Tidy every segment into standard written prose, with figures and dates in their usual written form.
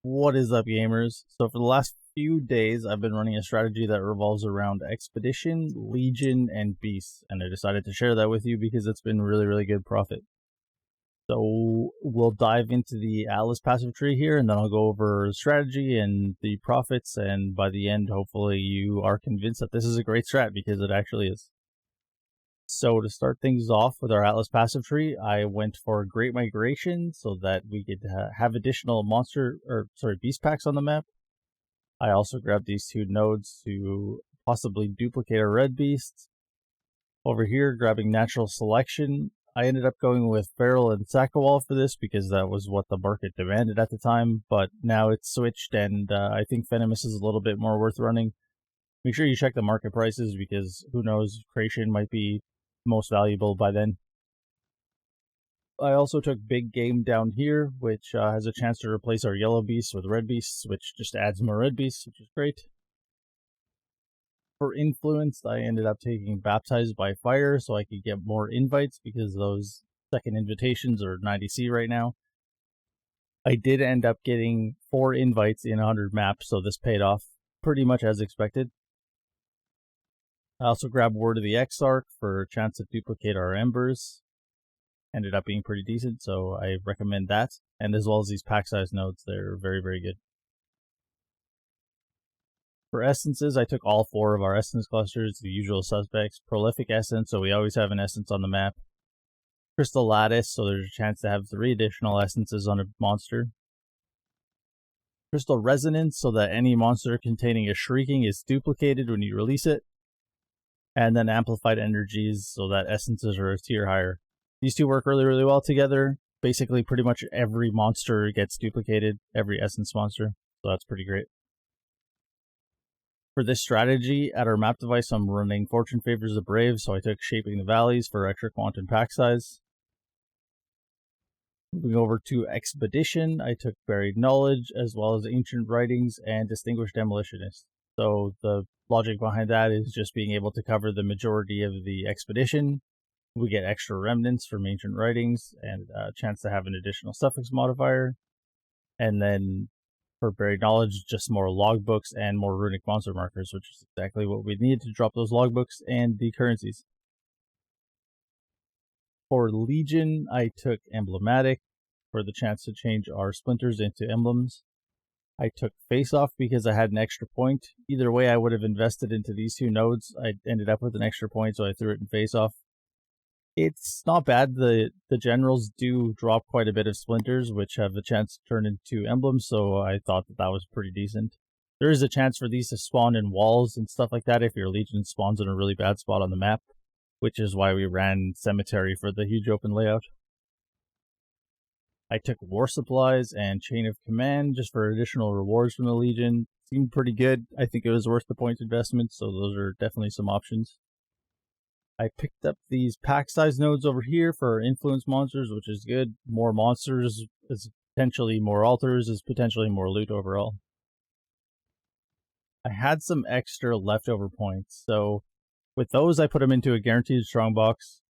What is up, gamers? So for the last few days, I've been running a strategy that revolves around Expedition, Legion, and Beast, and I decided to share that with you because it's been really good profit. So we'll dive into the Atlas passive tree here, and then I'll go over strategy and the profits, and by the end, hopefully you are convinced that this is a great strat, because it actually is. So to start things off with our Atlas passive tree, I went for Great Migration so that we could have additional beast packs on the map. I also grabbed these two nodes to possibly duplicate our red beasts. Over here, grabbing Natural Selection, I ended up going with Feral and Sakawal for this because that was what the market demanded at the time, but now it's switched, and I think Venomous is a little bit more worth running. Make sure you check the market prices because who knows, Creation might be most valuable by then. I also took Big Game down here, which has a chance to replace our yellow beasts with red beasts, which just adds more red beasts, which is great. For Influenced, I ended up taking Baptized by Fire so I could get more invites because those second invitations are 90C right now. I did end up getting 4 invites in 100 maps, so this paid off pretty much as expected. I also grabbed Word of the Exarch for a chance to duplicate our Embers. Ended up being pretty decent, so I recommend that. And as well as these pack size nodes, they're very good. For essences, I took all 4 of our essence clusters, the usual suspects. Prolific Essence, so we always have an essence on the map. Crystal Lattice, so there's a chance to have 3 additional essences on a monster. Crystal Resonance, so that any monster containing a Shrieking is duplicated when you release it. And then Amplified Energies, so that essences are a tier higher. These two work really well together. Basically, pretty much every monster gets duplicated, every essence monster, so that's pretty great. For this strategy, at our map device, I'm running Fortune Favors the Brave, so I took Shaping the Valleys for extra quantum pack size. Moving over to Expedition, I took Buried Knowledge, as well as Ancient Writings and Distinguished Demolitionist. So the logic behind that is just being able to cover the majority of the expedition. We get extra remnants from Ancient Writings and a chance to have an additional suffix modifier. And then for Buried Knowledge, just more logbooks and more runic monster markers, which is exactly what we need to drop those logbooks and the currencies. For Legion, I took Emblematic for the chance to change our splinters into emblems. I took Face Off because I had an extra point. Either way, I would have invested into these 2 nodes. I ended up with an extra point, so I threw it in Face Off. It's not bad. The generals do drop quite a bit of splinters, which have a chance to turn into emblems, so I thought that was pretty decent. There is a chance for these to spawn in walls and stuff like that if your Legion spawns in a really bad spot on the map, which is why we ran Cemetery for the huge open layout. I took War Supplies and Chain of Command just for additional rewards from the Legion. Seemed pretty good. I think it was worth the point investment, so those are definitely some options. I picked up these pack size nodes over here for influence monsters, which is good. More monsters is potentially more altars, is potentially more loot overall. I had some extra leftover points, so with those I put them into a guaranteed strongbox,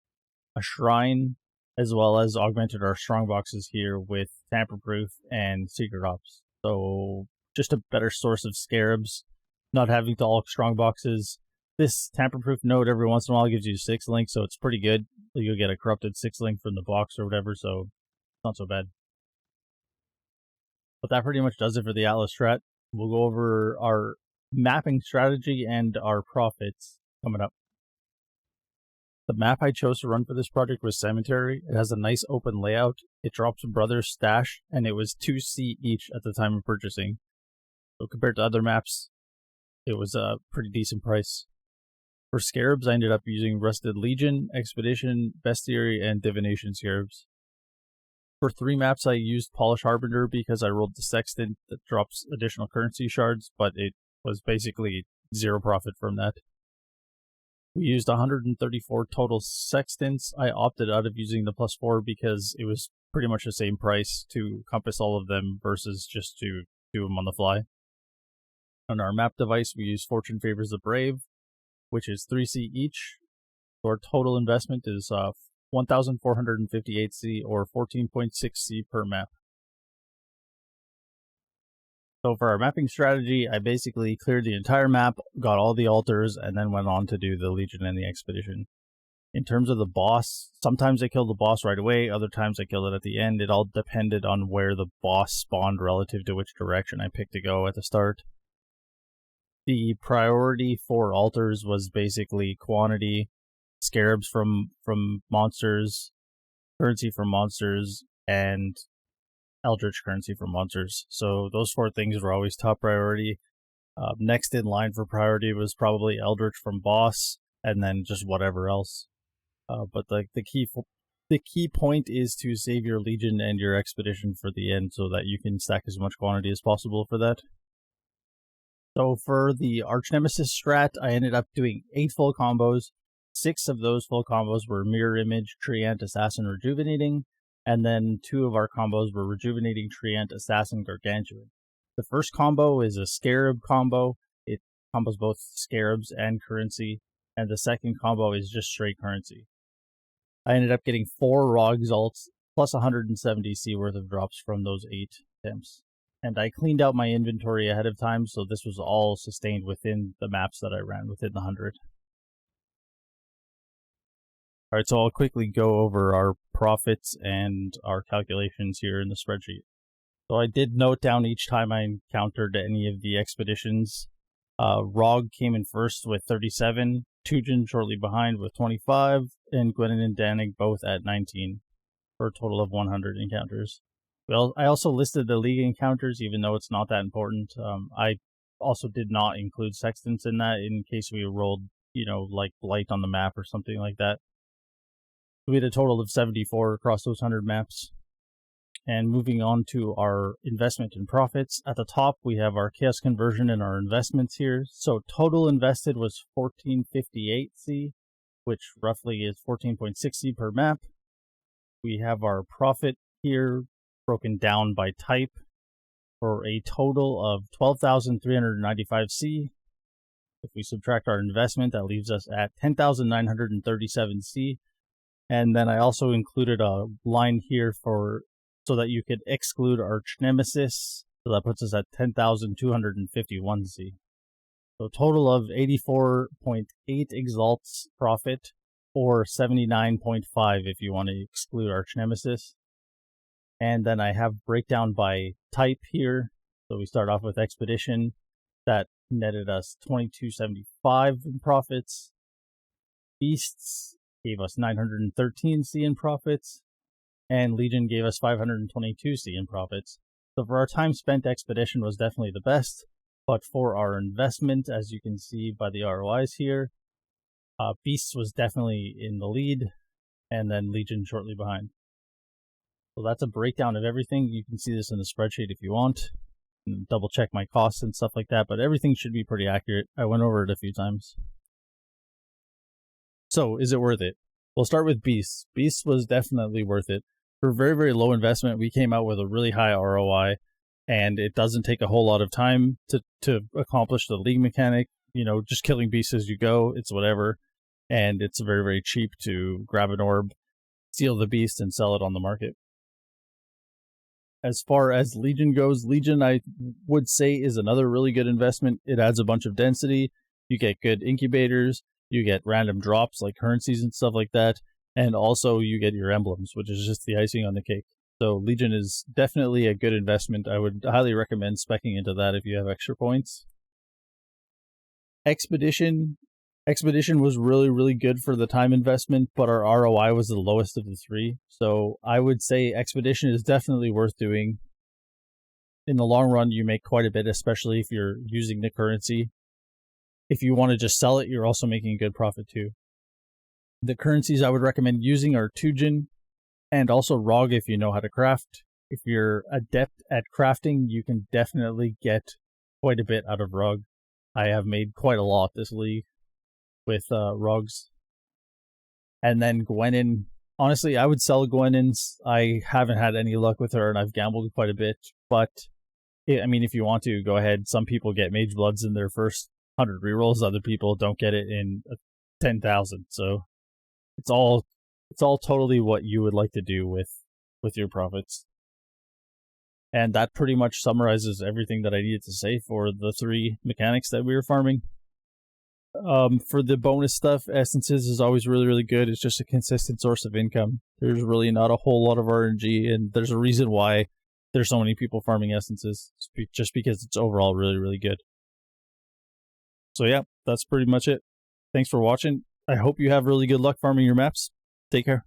a shrine, as well as augmented our strong boxes here with tamper-proof and secret ops. So just a better source of scarabs, not having to alch strong boxes. This tamper-proof node every once in a while gives you 6 link, so it's pretty good. You'll get a corrupted 6 link from the box or whatever, so it's not so bad. But that pretty much does it for the Atlas strat. We'll go over our mapping strategy and our profits coming up. The map I chose to run for this project was Cemetery. It has a nice open layout. It drops Brother's Stash, and it was 2C each at the time of purchasing. So compared to other maps, it was a pretty decent price. For Scarabs, I ended up using Rusted Legion, Expedition, Bestiary, and Divination Scarabs. For 3 maps, I used Polish Harbinger because I rolled the Sextant that drops additional currency shards, but it was basically 0 profit from that. We used 134 total sextants. I opted out of using the +4 because it was pretty much the same price to compass all of them versus just to do them on the fly. On our map device, we use Fortune Favors the Brave, which is 3C each. So our total investment is 1,458C or 14.6C per map. So for our mapping strategy, I basically cleared the entire map, got all the altars, and then went on to do the Legion and the Expedition. In terms of the boss, sometimes I killed the boss right away, other times I killed it at the end. It all depended on where the boss spawned relative to which direction I picked to go at the start. The priority for altars was basically quantity, Scarabs from monsters, currency from monsters, and Eldritch currency from monsters. So those 4 things were always top priority. Next in line for priority was probably Eldritch from boss, and then just whatever else. But the key point is to save your Legion and your Expedition for the end so that you can stack as much quantity as possible for that. So for the Archnemesis strat, I ended up doing 8 full combos. 6 of those full combos were Mirror Image, Treant, Assassin, Rejuvenating, and then 2 of our combos were Rejuvenating, Treant, Assassin, Gargantuan. The first combo is a Scarab combo. It combos both Scarabs and currency, and the second combo is just straight currency. I ended up getting 4 raw exalts plus 170 C worth of drops from those 8 attempts. And I cleaned out my inventory ahead of time, so this was all sustained within the maps that I ran, within the 100. Alright, so I'll quickly go over our profits and our calculations here in the spreadsheet. So I did note down each time I encountered any of the expeditions. Rog came in first with 37, Tujin shortly behind with 25, and Gwenin and Danig both at 19, for a total of 100 encounters. Well, I also listed the league encounters, even though it's not that important. I also did not include sextants in that in case we rolled, like blight on the map or something like that. We had a total of 74 across those 100 maps. And moving on to our investment and profits. At the top, we have our chaos conversion and our investments here. So total invested was 1458 C, which roughly is 14.6 C per map. We have our profit here broken down by type for a total of 12,395 C. If we subtract our investment, that leaves us at 10,937 C. And then I also included a line here so that you could exclude Archnemesis. So that puts us at 10,251 C. So total of 84.8 exalts profit, or 79.5 if you want to exclude Archnemesis. And then I have breakdown by type here. So we start off with Expedition. That netted us 2275 in profits. Beasts gave us 913 C in profits. And Legion gave us 522 C in profits. So for our time spent, Expedition was definitely the best. But for our investment, as you can see by the ROIs here, Beasts was definitely in the lead, and then Legion shortly behind. So that's a breakdown of everything. You can see this in the spreadsheet if you want. And double check my costs and stuff like that, but everything should be pretty accurate. I went over it a few times. So, is it worth it? We'll start with Beasts. Beasts was definitely worth it. For very, very low investment, we came out with a really high ROI, and it doesn't take a whole lot of time to accomplish the league mechanic. Just killing beasts as you go, it's whatever. And it's very, very cheap to grab an orb, seal the beast, and sell it on the market. As far as Legion goes, Legion, I would say, is another really good investment. It adds a bunch of density. You get good incubators. You get random drops like currencies and stuff like that. And also you get your emblems, which is just the icing on the cake. So Legion is definitely a good investment. I would highly recommend speccing into that if you have extra points. Expedition was really, really good for the time investment, but our ROI was the lowest of the 3. So I would say Expedition is definitely worth doing. In the long run, you make quite a bit, especially if you're using the currency. If you want to just sell it, you're also making a good profit too. The currencies I would recommend using are Tujin and also Rog if you know how to craft. If you're adept at crafting, you can definitely get quite a bit out of Rog. I have made quite a lot this league with Rogs. And then Gwenin. Honestly, I would sell Gwenin's. I haven't had any luck with her, and I've gambled quite a bit. But, if you want to, go ahead. Some people get Mage Bloods in their first 100 rerolls. Other people don't get it in 10,000. So it's all totally what you would like to do with your profits. And that pretty much summarizes everything that I needed to say for the 3 mechanics that we were farming. For the bonus stuff, essences is always really, really good. It's just a consistent source of income. There's really not a whole lot of RNG, and there's a reason why there's so many people farming essences, just because it's overall really, really good. So yeah, that's pretty much it. Thanks for watching. I hope you have really good luck farming your maps. Take care.